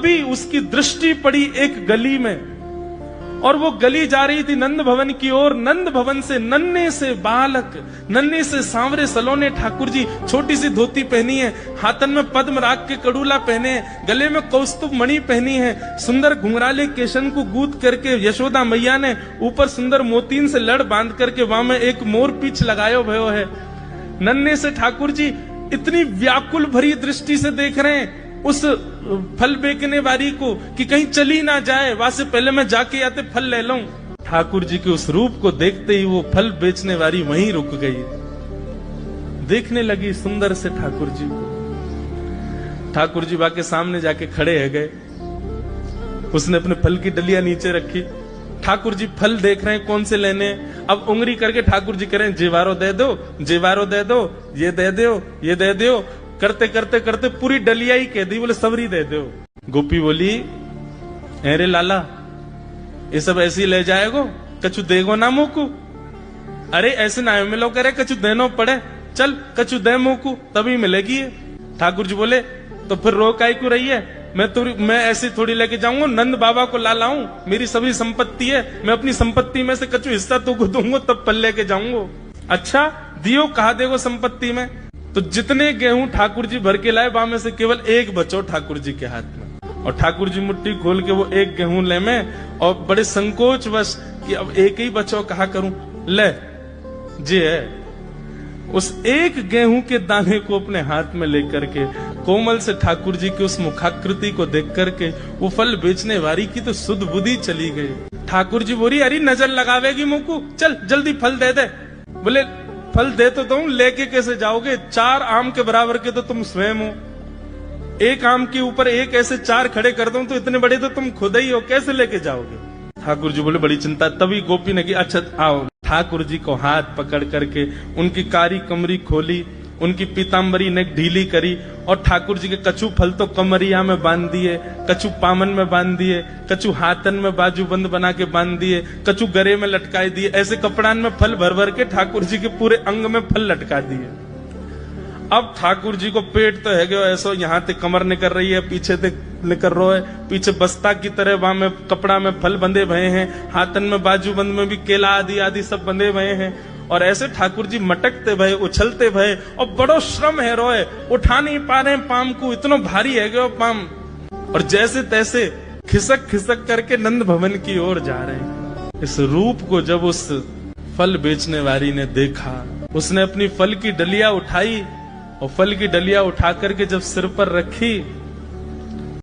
तभी उसकी दृष्टि पड़ी एक गली में, और वो गली जा रही थी नंद भवन की ओर। नंद भवन से नन्हे से बालक, नन्हे से सांवरे सलोने ठाकुर जी, छोटी सी धोती पहनी है, हाथन में पद्म राग के कड़ूला पहने, गले में कौस्तुभ मणि पहनी है, सुंदर घुंघराले केशन को गूंथ करके यशोदा मैया ने ऊपर सुंदर मोतीन से लड़ बांध करके वहां में एक मोर पीछ लगायो भयो है। नन्हे से ठाकुर जी इतनी व्याकुल भरी दृष्टि से देख रहे हैं उस फल बेचने वाली को कि कहीं चली ना जाए, वहां से पहले मैं जाके आते फल ले लूं। ठाकुर जी के उस रूप को देखते ही वो फल बेचने वाली वहीं रुक गई, देखने लगी सुंदर से ठाकुर जी को। ठाकुर जी बाके सामने जाके खड़े है गए, उसने अपने फल की डलिया नीचे रखी। ठाकुर जी फल देख रहे हैं कौन से लेने। अब उंगली करके ठाकुर जी करें जेवारो दे दो, जेवारो दे दो, ये दे दो, ये दे दो, करते करते करते पूरी डलिया ही कह दी, बोले सबरी दे दो। गोपी बोली अरे लाला ये सब ऐसे ही ले जाएगो, कछु देगो ना मोकू। अरे ऐसे ना मिलो करे, कछु देनो पड़े, चल कछु दे मोकू तभी मिलेगी ये। ठाकुर जी बोले तो फिर रो काई को रही है, मैं ऐसे थोड़ी लेके जाऊंगा, नंद बाबा को ला लाऊं, मेरी सभी संपत्ति है, मैं अपनी संपत्ति में से कछु हिस्सा तो को दूंगा तब फल लेके जाऊंगा। अच्छा दियो कहा देगो संपत्ति में। तो जितने गेहूं ठाकुर जी भर के लाए वहां में से केवल एक बचो ठाकुर जी के हाथ में, और ठाकुर जी मुट्ठी खोल के वो एक गेहूं ले में, और बड़े संकोच वश कि अब एक ही बचो कहा करूं, ले जी है। उस एक गेहूं के दाने को अपने हाथ में लेकर के कोमल से ठाकुर जी की उस मुखाकृति को देख करके वो फल बेचने वाली की तो सुध बुद्धि चली गई। ठाकुर जी बोली अरे नजर लगावेगी मुकू, चल जल्दी फल दे दे। बोले फल दे तो तुम, लेके कैसे जाओगे, 4 आम के बराबर के तो तुम स्वयं हो, एक आम के ऊपर एक ऐसे 4 खड़े कर दूं तो इतने बड़े तो तुम खुद ही हो, कैसे लेके जाओगे। ठाकुर जी बोले बड़ी चिंता। तभी गोपी ने की अच्छा आओ। ठाकुर जी को हाथ पकड़ करके उनकी कारी कमरी खोली, उनकी पीताम्बरी ने ढीली करी, और ठाकुर जी के कछु फल तो कमरिया में बांध दिए, कछु पामन में बांध दिए, कछु हाथन में बाजूबंद बना के बांध दिए, कछु गरे में लटकाए दिए। ऐसे कपड़ान में फल भर भर के ठाकुर जी के पूरे अंग में फल लटका दिए। अब ठाकुर जी को पेट तो है गयो ऐसा, यहाँ ते कमर निकल रही है, पीछे ते निकल रहा है, पीछे बस्ता की तरह वहां में कपड़ा में फल बंधे भये हैं, हाथन में बाजूबंद में भी केला आदि आदि सब बंधे भये हैं। और ऐसे ठाकुर जी मटकते भये, उछलते भये, और बड़ो श्रम है रोए, उठा नहीं पा रहे पाम को, इतना भारी है गयो पाम, और जैसे तैसे खिसक खिसक करके नंद भवन की ओर जा रहे हैं। इस रूप को जब उस फल बेचने वाली ने देखा, उसने अपनी फल की डलिया उठाई, और फल की डलिया उठा करके जब सिर पर रखी